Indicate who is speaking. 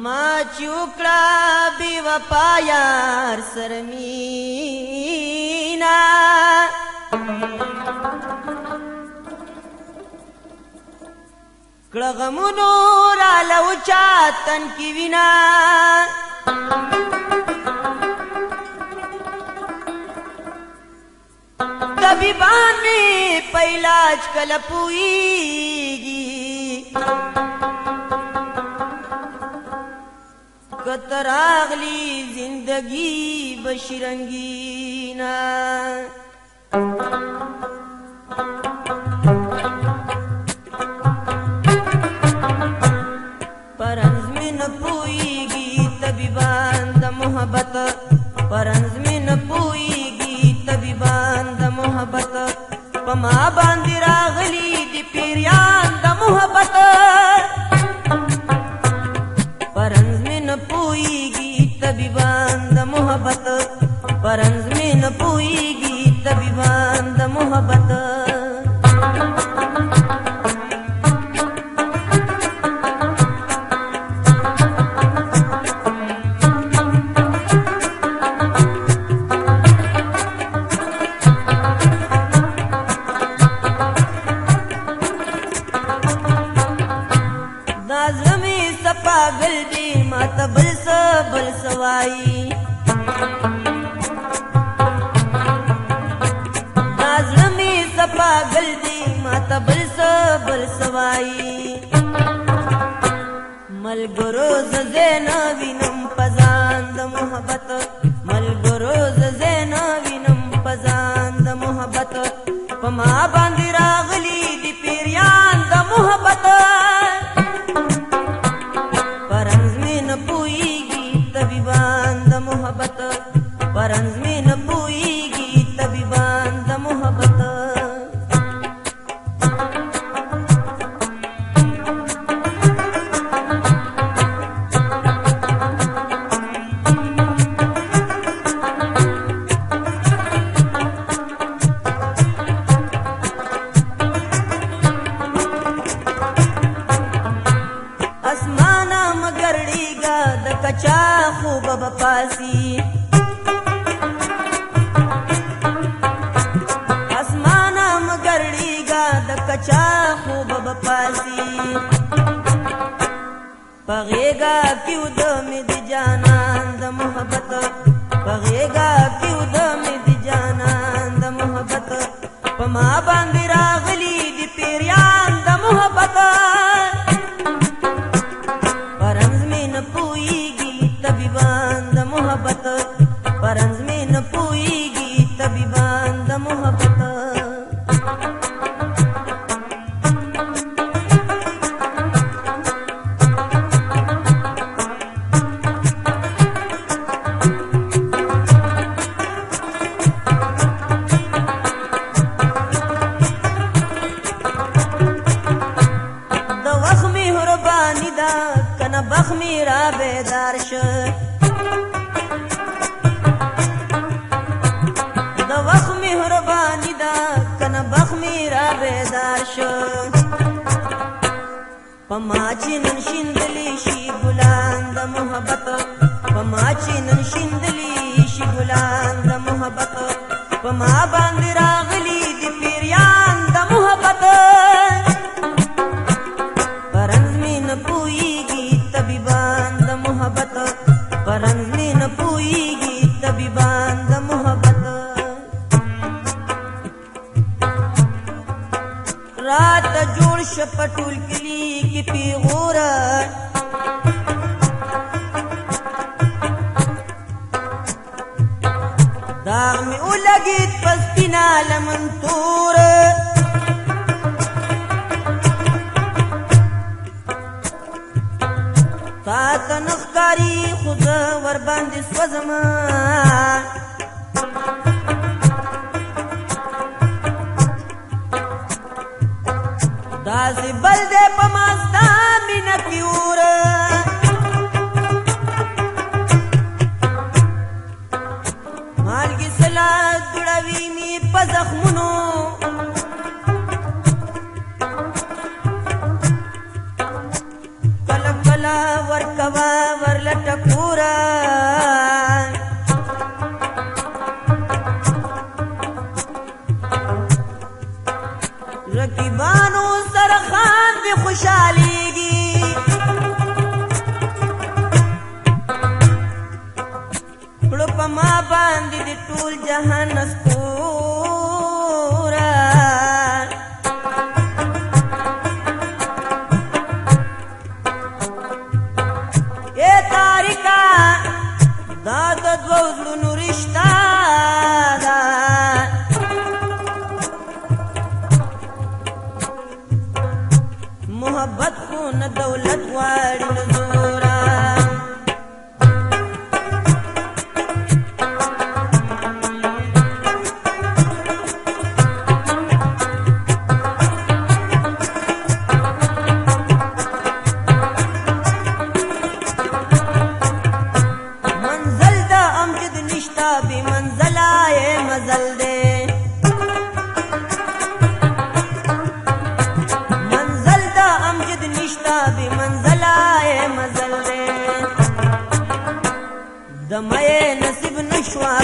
Speaker 1: ما چوکړه بی وفا یار سرمینا کړه غمونو را لو چاتن کی وینا طبيبان می پهلاج کله پويږي کتراغلی زندگی بشرنگینا پرنز میں نہ پوئیگی طبیبان دا محبت پرنز میں نہ پوئیگی طبیبان دا محبت پما باندی راغلی دی پیریان دا محبت پرنز میں نہ پوئیگی طبیبان دا محبت پرنز میں نہ پوئیگی طبیبان دا محبت पागल दी माता बल सवाई नाज़मी सा पागल दी माता बल सवाई मलगरोज ज़ैना विनम पजांद मोहब्बत मलगरोज ज़ैना विनम पजांद मोहब्बत पमा बांदी रागली दी पेरियान दा मोहब्बत परंज में न पोईगी तबीबान दा मोहब्बत आसमाना मगरड़ीगा द कचा खूब बपासी कचा खूब बपासी पगेगा क्यों दमिद जानान द मोहब्बत पगेगा क्यों दमिद जानान द मोहब्बत पमा बांदी रागली दी पेरियान द मोहब्बत परंज में न पोईगी तबीबान द मोहब्बत परंज में न पोईगी तबीबान द मोहब्बत कना बख मेरा बेदार दवख मेहरबानी दा कना बख मेरा बेदार पमाचिन शिंदली शी गुलान द मोहब्बत पमाचिन शिंदली शी गुलान द मोहब्बत पमा बांदी रागली दी पेरियान द मोहब्बत परंज में न पोईगी तबीबान द मोहब्बत परंज में न पोईगी तबीबान द मोहब्बत रात जोड़ शपटुल कली की पीगोरा दाग में उलगित पस्तिना लमंतूर تا نخکاری خود ور باندې سوزما داسې بل دې په ماستا مینه پیور مالګي سلا جوړوي می پزا زخمونو کله کله ورکوا ورلټکورا رقیبانو سره خاندې خوشحالیږي کړو په ما باندې د ټول جهان نسکورا اے تاریکا دا د دوو زړونو رشته ده محبت خو نه دولت غواړي نه زوره منزل د امجد نشتا بی منزله یې مزل دی بی منزلہ مزل دے دمائے نصیب نشوا